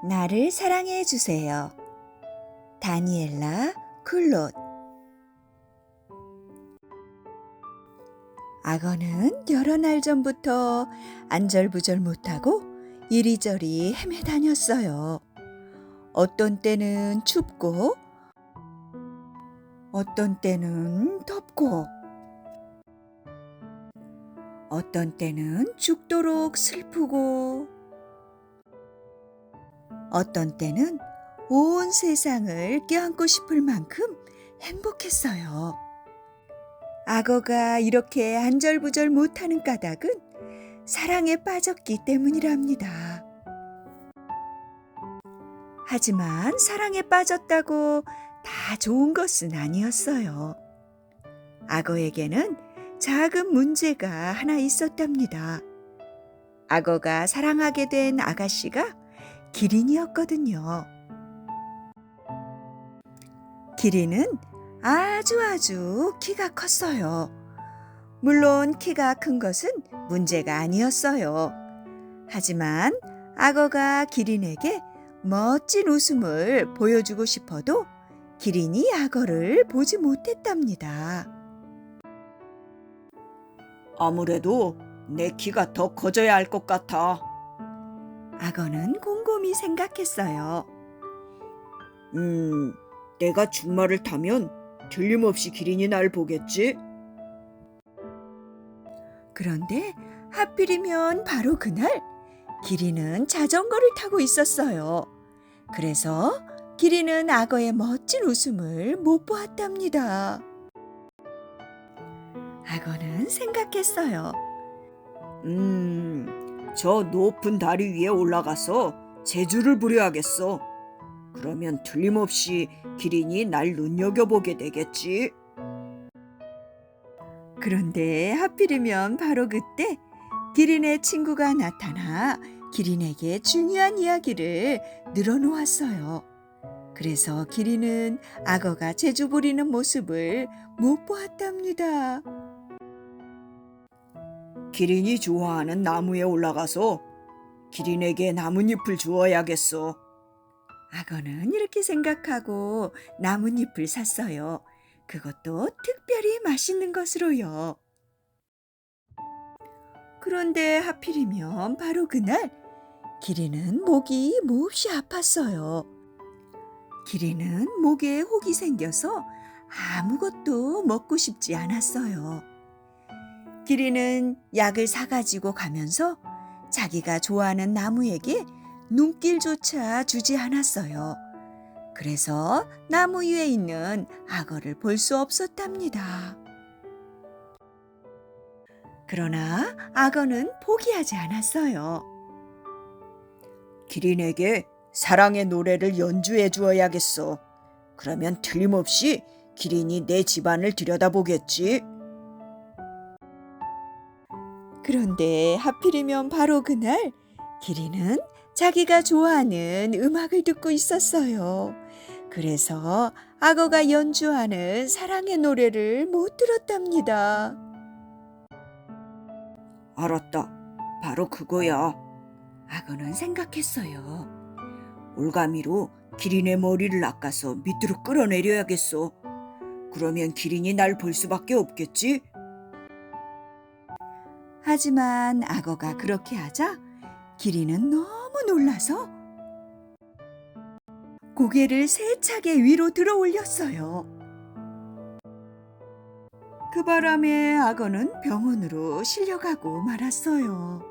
나를 사랑해 주세요. 다니엘라 쿨롯. 악어는 여러 날 전부터 안절부절 못하고 이리저리 헤매다녔어요. 어떤 때는 춥고, 어떤 때는 덥고, 어떤 때는 죽도록 슬프고, 어떤 때는 온 세상을 껴안고 싶을 만큼 행복했어요. 악어가 이렇게 안절부절 못하는 까닭은 사랑에 빠졌기 때문이랍니다. 하지만 사랑에 빠졌다고 다 좋은 것은 아니었어요. 악어에게는 작은 문제가 하나 있었답니다. 악어가 사랑하게 된 아가씨가 기린이었거든요. 기린은 아주 키가 컸어요. 물론 키가 큰 것은 문제가 아니었어요. 하지만 악어가 기린에게 멋진 웃음을 보여주고 싶어도 기린이 악어를 보지 못했답니다. 아무래도 내 키가 더 커져야 할 것 같아. 악어는 곰곰이 생각했어요. 내가 준말을 타면 틀림없이 기린이 날 보겠지? 그런데 하필이면 바로 그날 기린은 자전거를 타고 있었어요. 그래서 기린은 악어의 멋진 웃음을 못 보았답니다. 악어는 생각했어요. 저 높은 다리 위에 올라가서 제주를 부려야겠어. 그러면 틀림없이 기린이 날 눈여겨보게 되겠지? 그런데 하필이면 바로 그때 기린의 친구가 나타나 기린에게 중요한 이야기를 늘어놓았어요. 그래서 기린은 악어가 제주 부리는 모습을 못 보았답니다. 기린이 좋아하는 나무에 올라가서 기린에게 나뭇잎을 주어야겠어. 악어는 이렇게 생각하고 나뭇잎을 샀어요. 그것도 특별히 맛있는 것으로요. 그런데 하필이면 바로 그날 기린은 목이 몹시 아팠어요. 기린은 목에 혹이 생겨서 아무것도 먹고 싶지 않았어요. 기린은 약을 사가지고 가면서 자기가 좋아하는 나무에게 눈길조차 주지 않았어요. 그래서 나무 위에 있는 악어를 볼 수 없었답니다. 그러나 악어는 포기하지 않았어요. 기린에게 사랑의 노래를 연주해 주어야겠어. 그러면 틀림없이 기린이 내 집안을 들여다보겠지. 그런데 하필이면 바로 그날 기린은 자기가 좋아하는 음악을 듣고 있었어요. 그래서 악어가 연주하는 사랑의 노래를 못 들었답니다. 알았다. 바로 그거야. 악어는 생각했어요. 올가미로 기린의 머리를 낚아서 밑으로 끌어내려야겠어. 그러면 기린이 날 볼 수밖에 없겠지? 하지만 악어가 그렇게 하자 기린은 너무 놀라서 고개를 세차게 위로 들어 올렸어요. 그 바람에 악어는 병원으로 실려가고 말았어요.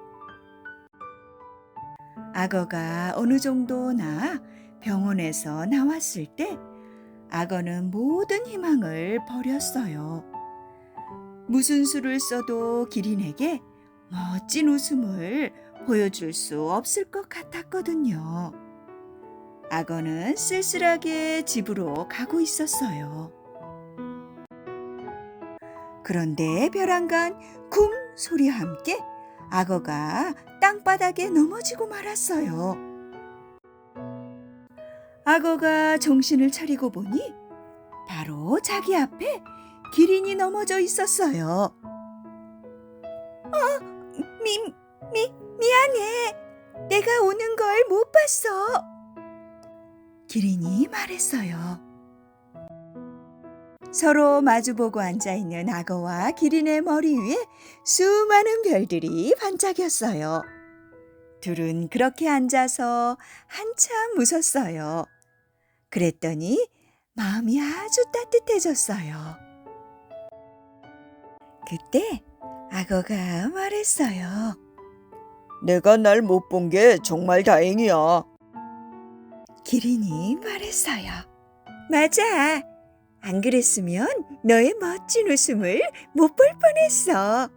악어가 어느 정도 나아 병원에서 나왔을 때 악어는 모든 희망을 버렸어요. 무슨 수를 써도 기린에게 멋진 웃음을 보여줄 수 없을 것 같았거든요. 악어는 쓸쓸하게 집으로 가고 있었어요. 그런데 벼랑간 쿵 소리와 함께 악어가 땅바닥에 넘어지고 말았어요. 악어가 정신을 차리고 보니 바로 자기 앞에 기린이 넘어져 있었어요. 미안해. 내가 오는 걸 널 못 봤어. 기린이 말했어요. 서로 마주보고 앉아있는 악어와 기린의 머리 위에 수많은 별들이 반짝였어요. 둘은 그렇게 앉아서 한참 웃었어요. 그랬더니 마음이 아주 따뜻해졌어요. 그때 악어가 말했어요. 내가 날 못 본 게 정말 다행이야. 기린이 말했어요. 맞아. 안 그랬으면 너의 멋진 웃음을 못 볼 뻔했어.